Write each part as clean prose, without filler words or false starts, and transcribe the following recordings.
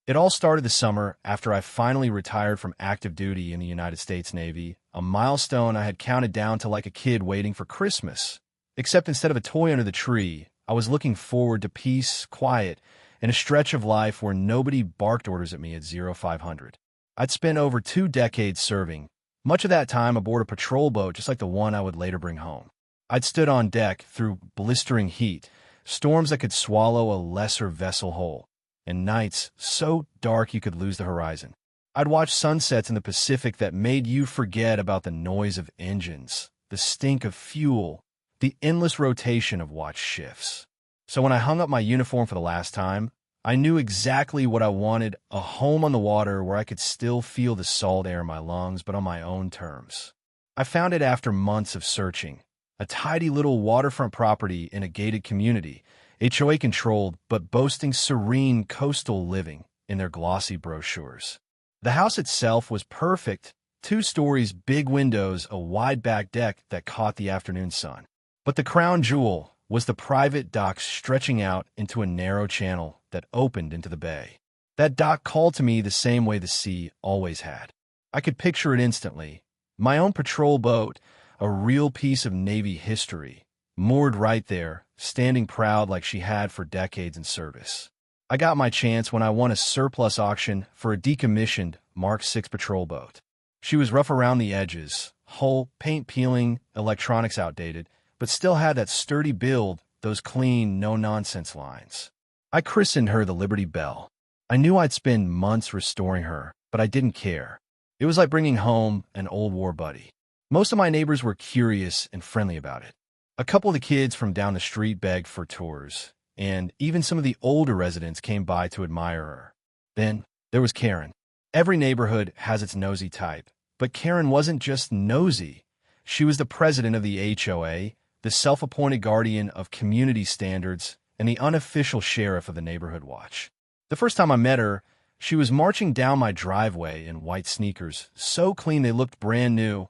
It all started the summer after I finally retired from active duty in the United States Navy, a milestone I had counted down to like a kid waiting for Christmas. Except instead of a toy under the tree, I was looking forward to peace, quiet, and a stretch of life where nobody barked orders at me at 0500. I'd spent over 2 decades serving, much of that time aboard a patrol boat just like the one I would later bring home. I'd stood on deck through blistering heat, storms that could swallow a lesser vessel whole, and nights so dark you could lose the horizon. I'd watched sunsets in the Pacific that made you forget about the noise of engines, the stink of fuel, the endless rotation of watch shifts. So when I hung up my uniform for the last time, I knew exactly what I wanted: a home on the water where I could still feel the salt air in my lungs, but on my own terms. I found it after months of searching, a tidy little waterfront property in a gated community, HOA controlled, but boasting serene coastal living in their glossy brochures. The house itself was perfect: 2 stories, big windows, a wide back deck that caught the afternoon sun. But the crown jewel was the private dock stretching out into a narrow channel that opened into the bay. That dock called to me the same way the sea always had. I could picture it instantly. My own patrol boat, a real piece of Navy history, moored right there, standing proud like she had for decades in service. I got my chance when I won a surplus auction for a decommissioned Mark 6 patrol boat. She was rough around the edges, hull, paint peeling, electronics outdated, but still had that sturdy build, those clean, no-nonsense lines. I christened her the Liberty Belle. I knew I'd spend months restoring her, but I didn't care. It was like bringing home an old war buddy. Most of my neighbors were curious and friendly about it. A couple of the kids from down the street begged for tours, and even some of the older residents came by to admire her. Then there was Karen. Every neighborhood has its nosy type, but Karen wasn't just nosy. She was the president of the HOA, the self-appointed guardian of community standards, and the unofficial sheriff of the neighborhood watch. The first time I met her, she was marching down my driveway in white sneakers, so clean they looked brand new,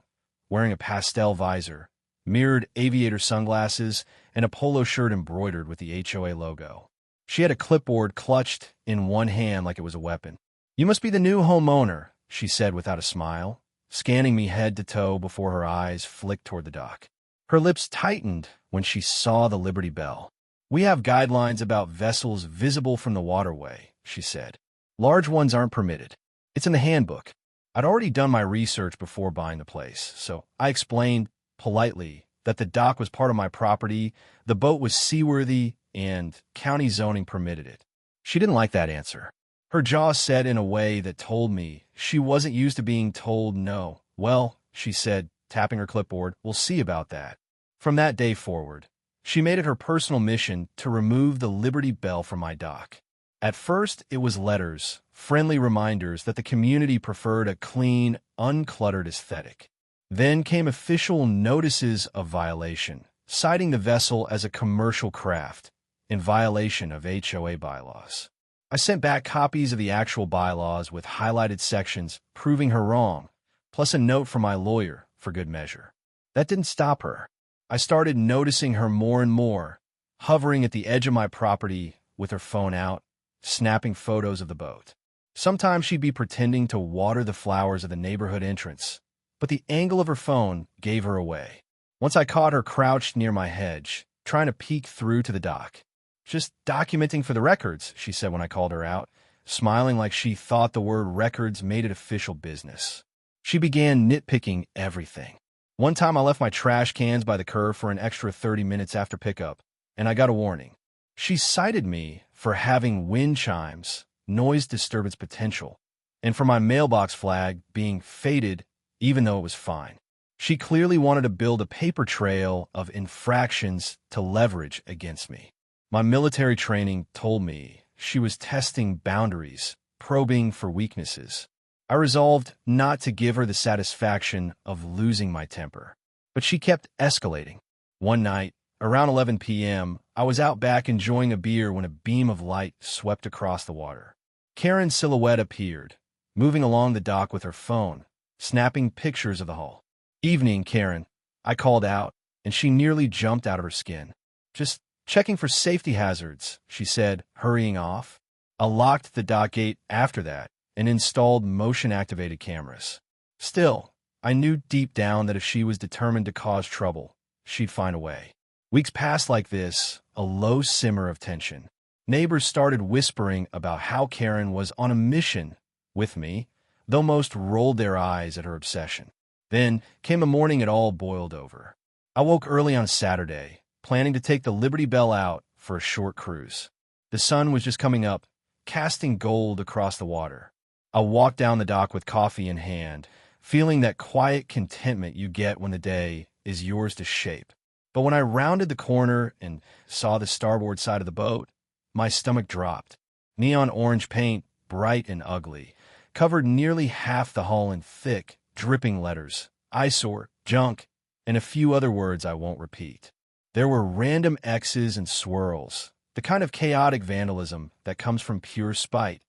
wearing a pastel visor, mirrored aviator sunglasses, and a polo shirt embroidered with the HOA logo. She had a clipboard clutched in one hand like it was a weapon. "You must be the new homeowner," she said without a smile, scanning me head to toe before her eyes flicked toward the dock. Her lips tightened when she saw the Liberty Belle. "We have guidelines about vessels visible from the waterway," she said. "Large ones aren't permitted. It's in the handbook." I'd already done my research before buying the place, so I explained politely that the dock was part of my property, the boat was seaworthy, and county zoning permitted it. She didn't like that answer. Her jaw set in a way that told me she wasn't used to being told no. "Well," she said, tapping her clipboard, "we'll see about that." From that day forward, she made it her personal mission to remove the Liberty Belle from my dock. At first, it was letters, friendly reminders that the community preferred a clean, uncluttered aesthetic. Then came official notices of violation, citing the vessel as a commercial craft, in violation of HOA bylaws. I sent back copies of the actual bylaws with highlighted sections proving her wrong, plus a note from my lawyer for good measure. That didn't stop her. I started noticing her more and more, hovering at the edge of my property with her phone out, snapping photos of the boat. Sometimes she'd be pretending to water the flowers of the neighborhood entrance, but the angle of her phone gave her away. Once I caught her crouched near my hedge, trying to peek through to the dock. "Just documenting for the records," she said when I called her out, smiling like she thought the word records made it official business. She began nitpicking everything. One time I left my trash cans by the curb for an extra 30 minutes after pickup, and I got a warning. She cited me for having wind chimes, noise disturbance potential, and for my mailbox flag being faded even though it was fine. She clearly wanted to build a paper trail of infractions to leverage against me. My military training told me she was testing boundaries, probing for weaknesses. I resolved not to give her the satisfaction of losing my temper, but she kept escalating. One night, around 11 p.m., I was out back enjoying a beer when a beam of light swept across the water. Karen's silhouette appeared, moving along the dock with her phone, snapping pictures of the hull. "Evening, Karen," I called out, and she nearly jumped out of her skin. "Just checking for safety hazards," she said, hurrying off. I locked the dock gate after that and installed motion-activated cameras. Still, I knew deep down that if she was determined to cause trouble, she'd find a way. Weeks passed like this, a low simmer of tension. Neighbors started whispering about how Karen was on a mission with me, though most rolled their eyes at her obsession. Then came a morning it all boiled over. I woke early on Saturday, planning to take the Liberty Bell out for a short cruise. The sun was just coming up, casting gold across the water. I walked down the dock with coffee in hand, feeling that quiet contentment you get when the day is yours to shape. But when I rounded the corner and saw the starboard side of the boat, my stomach dropped. Neon orange paint, bright and ugly, covered nearly half the hull in thick, dripping letters, eyesore, junk, and a few other words I won't repeat. There were random X's and swirls, the kind of chaotic vandalism that comes from pure spite,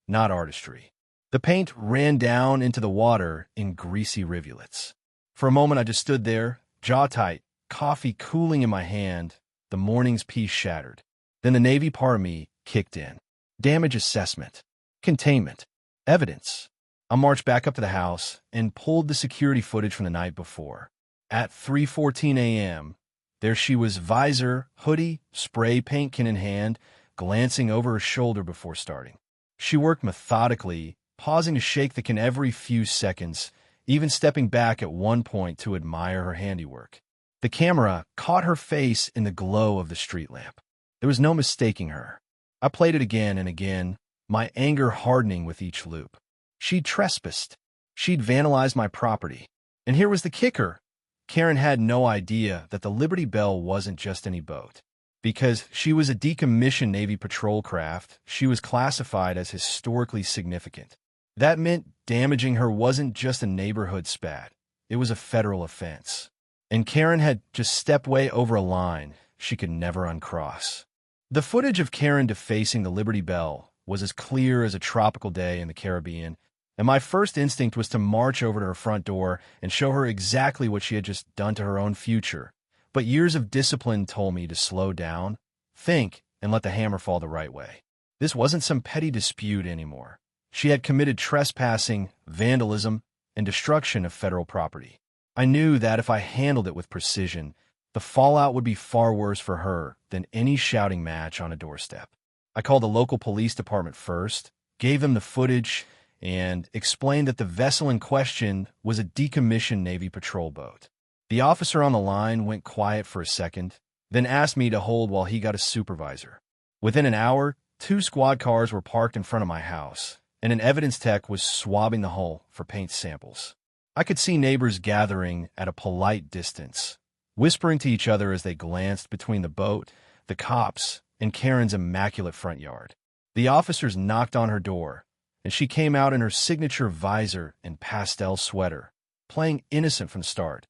not artistry. The paint ran down into the water in greasy rivulets. For a moment I just stood there, jaw tight, coffee cooling in my hand, the morning's peace shattered. Then the Navy part of me kicked in. Damage assessment, containment, evidence. I marched back up to the house and pulled the security footage from the night before. At 3:14 a.m., there she was, visor, hoodie, spray paint can in hand, glancing over her shoulder before starting. She worked methodically, pausing to shake the can every few seconds, even stepping back at one point to admire her handiwork. The camera caught her face in the glow of the street lamp. There was no mistaking her. I played it again and again, my anger hardening with each loop. She'd trespassed. She'd vandalized my property. And here was the kicker. Karen had no idea that the Liberty Bell wasn't just any boat. Because she was a decommissioned Navy patrol craft, she was classified as historically significant. That meant damaging her wasn't just a neighborhood spat. It was a federal offense. And Karen had just stepped way over a line she could never uncross. The footage of Karen defacing the Liberty Bell was as clear as a tropical day in the Caribbean, and my first instinct was to march over to her front door and show her exactly what she had just done to her own future. But years of discipline told me to slow down, think, and let the hammer fall the right way. This wasn't some petty dispute anymore. She had committed trespassing, vandalism, and destruction of federal property. I knew that if I handled it with precision, the fallout would be far worse for her than any shouting match on a doorstep. I called the local police department first, gave them the footage, and explained that the vessel in question was a decommissioned Navy patrol boat. The officer on the line went quiet for a second, then asked me to hold while he got a supervisor. Within an hour, 2 squad cars were parked in front of my house, and an evidence tech was swabbing the hull for paint samples. I could see neighbors gathering at a polite distance, whispering to each other as they glanced between the boat, the cops, and Karen's immaculate front yard. The officers knocked on her door, and she came out in her signature visor and pastel sweater, playing innocent from the start,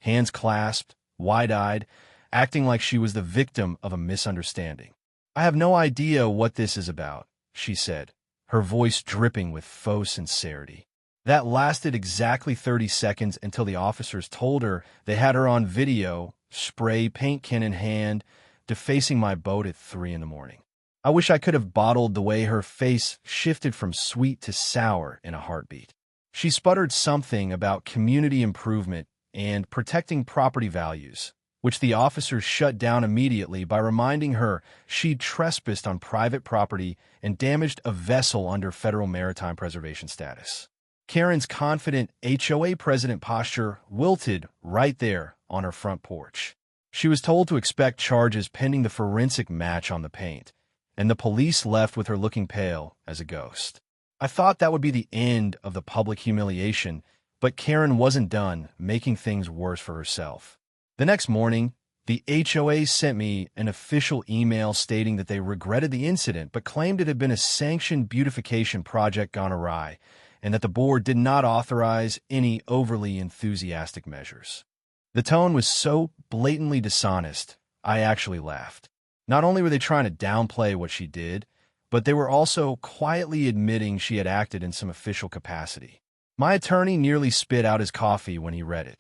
hands clasped, wide-eyed, acting like she was the victim of a misunderstanding. "I have no idea what this is about," she said, her voice dripping with faux sincerity. That lasted exactly 30 seconds until the officers told her they had her on video, spray paint can in hand, defacing my boat at 3 in the morning. I wish I could have bottled the way her face shifted from sweet to sour in a heartbeat. She sputtered something about community improvement and protecting property values, which the officers shut down immediately by reminding her she'd trespassed on private property and damaged a vessel under federal maritime preservation status. Karen's confident HOA president posture wilted right there on her front porch. She was told to expect charges pending the forensic match on the paint, and the police left with her looking pale as a ghost. I thought that would be the end of the public humiliation, but Karen wasn't done making things worse for herself. The next morning, the HOA sent me an official email stating that they regretted the incident but claimed it had been a sanctioned beautification project gone awry, and that the board did not authorize any overly enthusiastic measures. The tone was so blatantly dishonest, I actually laughed. Not only were they trying to downplay what she did, but they were also quietly admitting she had acted in some official capacity. My attorney nearly spit out his coffee when he read it.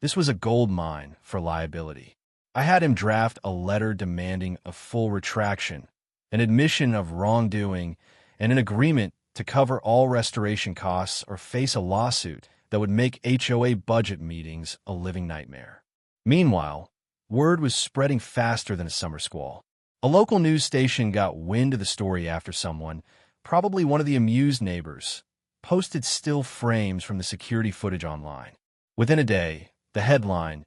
This was a gold mine for liability. I had him draft a letter demanding a full retraction, an admission of wrongdoing, and an agreement to cover all restoration costs or face a lawsuit that would make HOA budget meetings a living nightmare. Meanwhile, word was spreading faster than a summer squall. A local news station got wind of the story after someone, probably one of the amused neighbors, posted still frames from the security footage online. Within a day, the headline,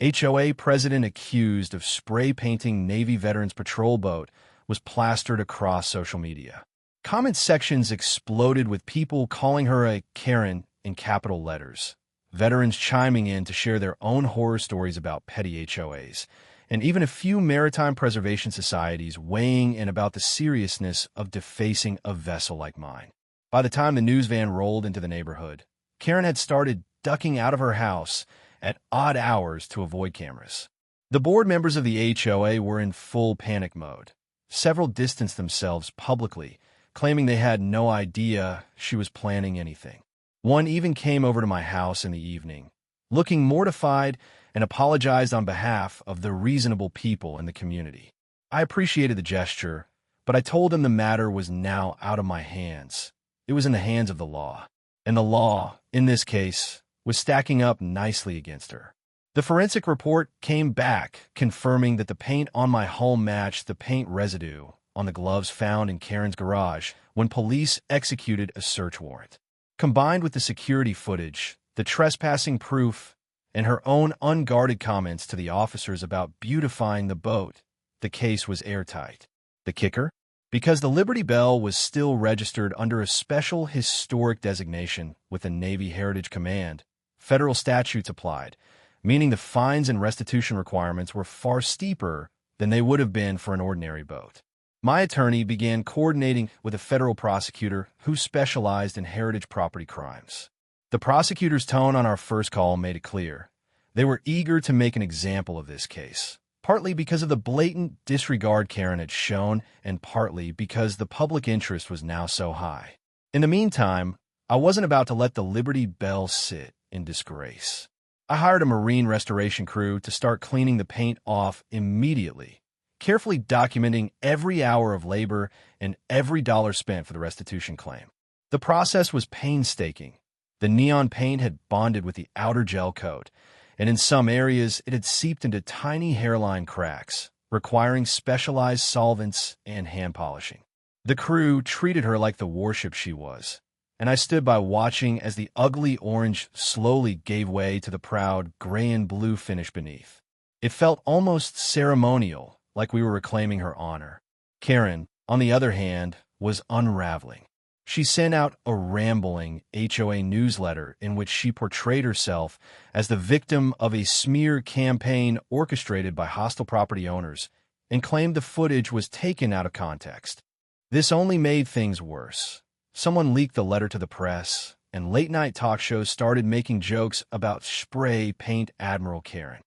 HOA president accused of spray painting Navy veterans patrol boat, was plastered across social media. Comment sections exploded with people calling her a Karen in capital letters, veterans chiming in to share their own horror stories about petty HOAs, and even a few maritime preservation societies weighing in about the seriousness of defacing a vessel like mine. By the time the news van rolled into the neighborhood, Karen had started ducking out of her house at odd hours to avoid cameras. The board members of the HOA were in full panic mode. Several distanced themselves publicly, claiming they had no idea she was planning anything. One even came over to my house in the evening, looking mortified, and apologized on behalf of the reasonable people in the community. I appreciated the gesture, but I told him the matter was now out of my hands. It was in the hands of the law. And the law, in this case, was stacking up nicely against her. The forensic report came back, confirming that the paint on my home matched the paint residue on the gloves found in Karen's garage when police executed a search warrant. Combined with the security footage, the trespassing proof, and her own unguarded comments to the officers about beautifying the boat, the case was airtight. The kicker? Because the Liberty Bell was still registered under a special historic designation with the Navy Heritage Command, federal statutes applied, meaning the fines and restitution requirements were far steeper than they would have been for an ordinary boat. My attorney began coordinating with a federal prosecutor who specialized in heritage property crimes. The prosecutor's tone on our first call made it clear. They were eager to make an example of this case, partly because of the blatant disregard Karen had shown and partly because the public interest was now so high. In the meantime, I wasn't about to let the Liberty Bell sit in disgrace. I hired a marine restoration crew to start cleaning the paint off immediately, carefully documenting every hour of labor and every dollar spent for the restitution claim. The process was painstaking. The neon paint had bonded with the outer gel coat, and in some areas it had seeped into tiny hairline cracks, requiring specialized solvents and hand polishing. The crew treated her like the warship she was, and I stood by watching as the ugly orange slowly gave way to the proud gray and blue finish beneath. It felt almost ceremonial, like we were reclaiming her honor. Karen, on the other hand, was unraveling. She sent out a rambling HOA newsletter in which she portrayed herself as the victim of a smear campaign orchestrated by hostile property owners and claimed the footage was taken out of context. This only made things worse. Someone leaked the letter to the press, and late-night talk shows started making jokes about spray paint Admiral Karen.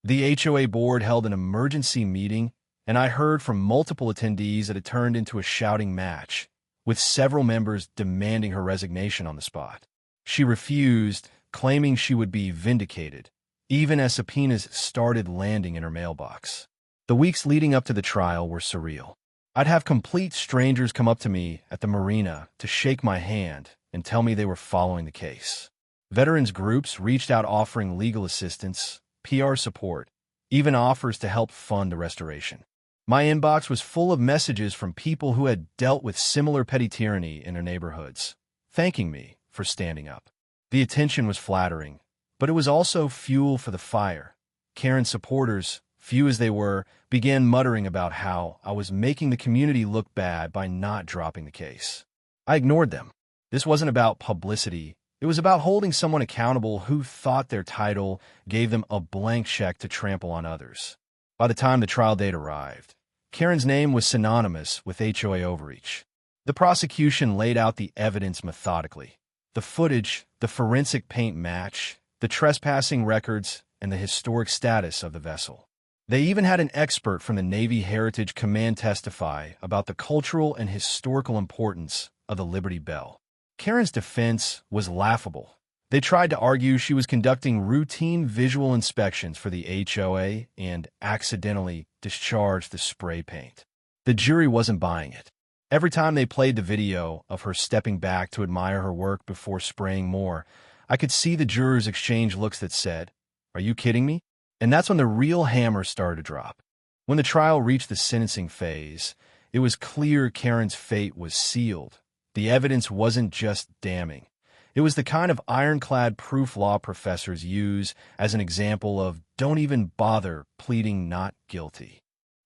The HOA board held an emergency meeting, and I heard from multiple attendees that it turned into a shouting match, with several members demanding her resignation on the spot. She refused, claiming she would be vindicated, even as subpoenas started landing in her mailbox. The weeks leading up to the trial were surreal. I'd have complete strangers come up to me at the marina to shake my hand and tell me they were following the case. Veterans groups reached out offering legal assistance, PR support, even offers to help fund the restoration. My inbox was full of messages from people who had dealt with similar petty tyranny in their neighborhoods, thanking me for standing up. The attention was flattering, but it was also fuel for the fire. Karen's supporters, few as they were, began muttering about how I was making the community look bad by not dropping the case. I ignored them. This wasn't about publicity. It was about holding someone accountable who thought their title gave them a blank check to trample on others. By the time the trial date arrived, Karen's name was synonymous with HOA overreach. The prosecution laid out the evidence methodically. The footage, the forensic paint match, the trespassing records, and the historic status of the vessel. They even had an expert from the Navy Heritage Command testify about the cultural and historical importance of the Liberty Bell. Karen's defense was laughable. They tried to argue she was conducting routine visual inspections for the HOA and accidentally discharged the spray paint. The jury wasn't buying it. Every time they played the video of her stepping back to admire her work before spraying more, I could see the jurors exchange looks that said, "Are you kidding me?" And that's when the real hammer started to drop. When the trial reached the sentencing phase, it was clear Karen's fate was sealed. The evidence wasn't just damning. It was the kind of ironclad proof law professors use as an example of don't even bother pleading not guilty.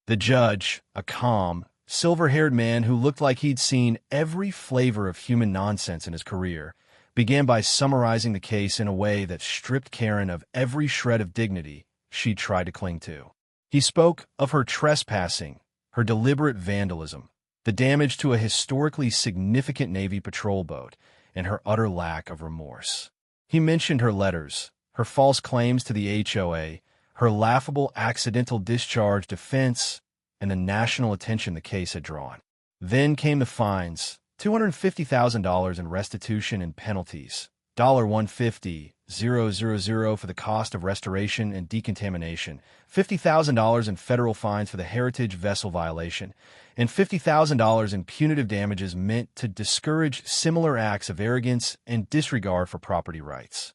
The judge, a calm, silver-haired man who looked like he'd seen every flavor of human nonsense in his career, began by summarizing the case in a way that stripped Karen of every shred of dignity she tried to cling to. He spoke of her trespassing, her deliberate vandalism, the damage to a historically significant Navy patrol boat, and her utter lack of remorse. He mentioned her letters, her false claims to the HOA, her laughable accidental discharge defense, and the national attention the case had drawn. Then came the fines, $250,000 in restitution and penalties, $150,000 for the cost of restoration and decontamination, $50,000 in federal fines for the heritage vessel violation, and $50,000 in punitive damages meant to discourage similar acts of arrogance and disregard for property rights.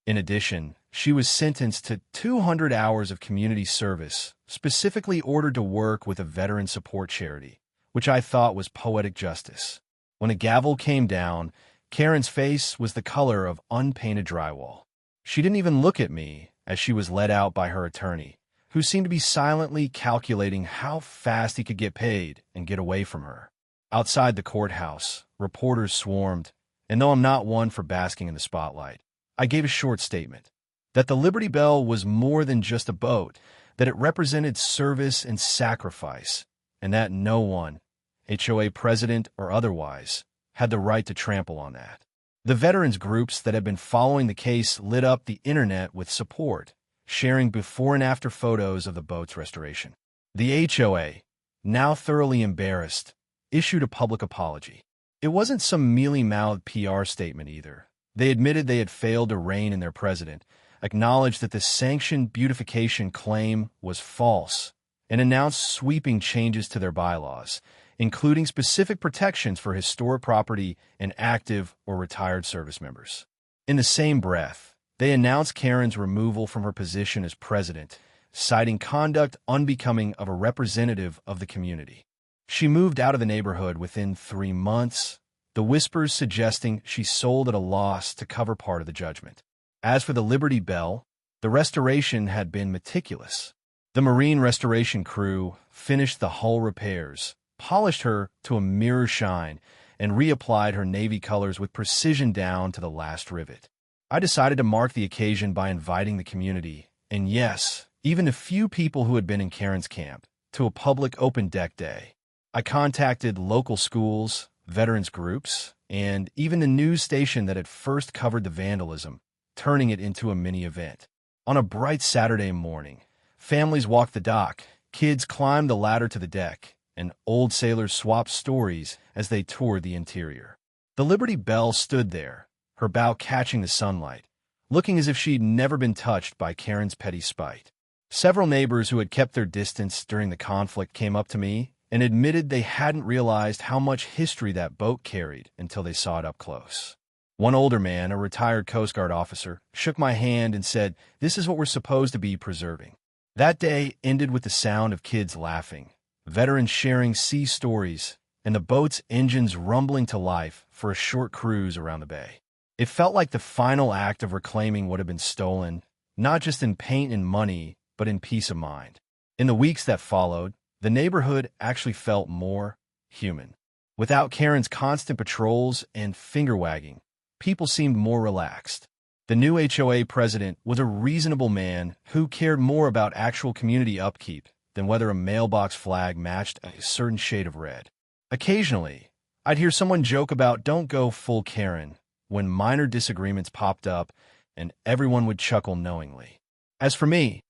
In addition, she was sentenced to 200 hours of community service, specifically ordered to work with a veteran support charity, which I thought was poetic justice. When the gavel came down, Karen's face was the color of unpainted drywall. She didn't even look at me as she was led out by her attorney, who seemed to be silently calculating how fast he could get paid and get away from her. Outside the courthouse, reporters swarmed, and though I'm not one for basking in the spotlight, I gave a short statement that the Liberty Bell was more than just a boat, that it represented service and sacrifice, and that no one, HOA president or otherwise, had the right to trample on that. The veterans groups that had been following the case lit up the internet with support, sharing before and after photos of the boat's restoration. The HOA, now thoroughly embarrassed, issued a public apology. It wasn't some mealy-mouthed PR statement either. They admitted they had failed to rein in their president, acknowledged that the sanctioned beautification claim was false, and announced sweeping changes to their bylaws, including specific protections for historic property and active or retired service members. In the same breath, they announced Karen's removal from her position as president, citing conduct unbecoming of a representative of the community. She moved out of the neighborhood within 3 months, the whispers suggesting she sold at a loss to cover part of the judgment. As for the Liberty Bell, the restoration had been meticulous. The marine restoration crew finished the hull repairs, polished her to a mirror shine, and reapplied her Navy colors with precision down to the last rivet. I decided to mark the occasion by inviting the community, and yes, even a few people who had been in Karen's camp, to a public open deck day. I contacted local schools, veterans groups, and even the news station that had first covered the vandalism, turning it into a mini-event. On a bright Saturday morning, families walked the dock, kids climbed the ladder to the deck, and old sailors swapped stories as they toured the interior. The Liberty Bell stood there, her bow catching the sunlight, looking as if she'd never been touched by Karen's petty spite. Several neighbors who had kept their distance during the conflict came up to me and admitted they hadn't realized how much history that boat carried until they saw it up close. One older man, a retired Coast Guard officer, shook my hand and said, "This is what we're supposed to be preserving." That day ended with the sound of kids laughing, veterans sharing sea stories, and the boat's engines rumbling to life for a short cruise around the bay. It felt like the final act of reclaiming what had been stolen, not just in paint and money, but in peace of mind. In the weeks that followed, the neighborhood actually felt more human. Without Karen's constant patrols and finger-wagging, people seemed more relaxed. The new HOA president was a reasonable man who cared more about actual community upkeep than whether a mailbox flag matched a certain shade of red. Occasionally, I'd hear someone joke about "don't go full Karen" when minor disagreements popped up, and everyone would chuckle knowingly. As for me,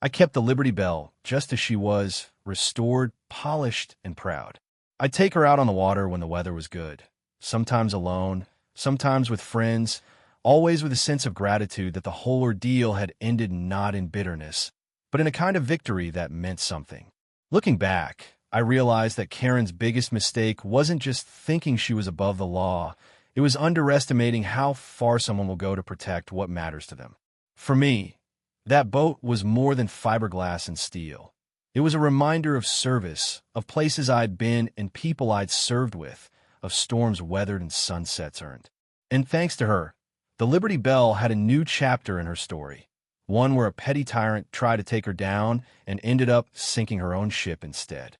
I kept the Liberty Bell just as she was, restored, polished, and proud. I'd take her out on the water when the weather was good, sometimes alone, sometimes with friends, always with a sense of gratitude that the whole ordeal had ended not in bitterness, but in a kind of victory that meant something. Looking back, I realized that Karen's biggest mistake wasn't just thinking she was above the law. It was underestimating how far someone will go to protect what matters to them. For me, that boat was more than fiberglass and steel. It was a reminder of service, of places I'd been and people I'd served with, of storms weathered and sunsets earned. And thanks to her, the Liberty Belle had a new chapter in her story, one where a petty tyrant tried to take her down and ended up sinking her own ship instead.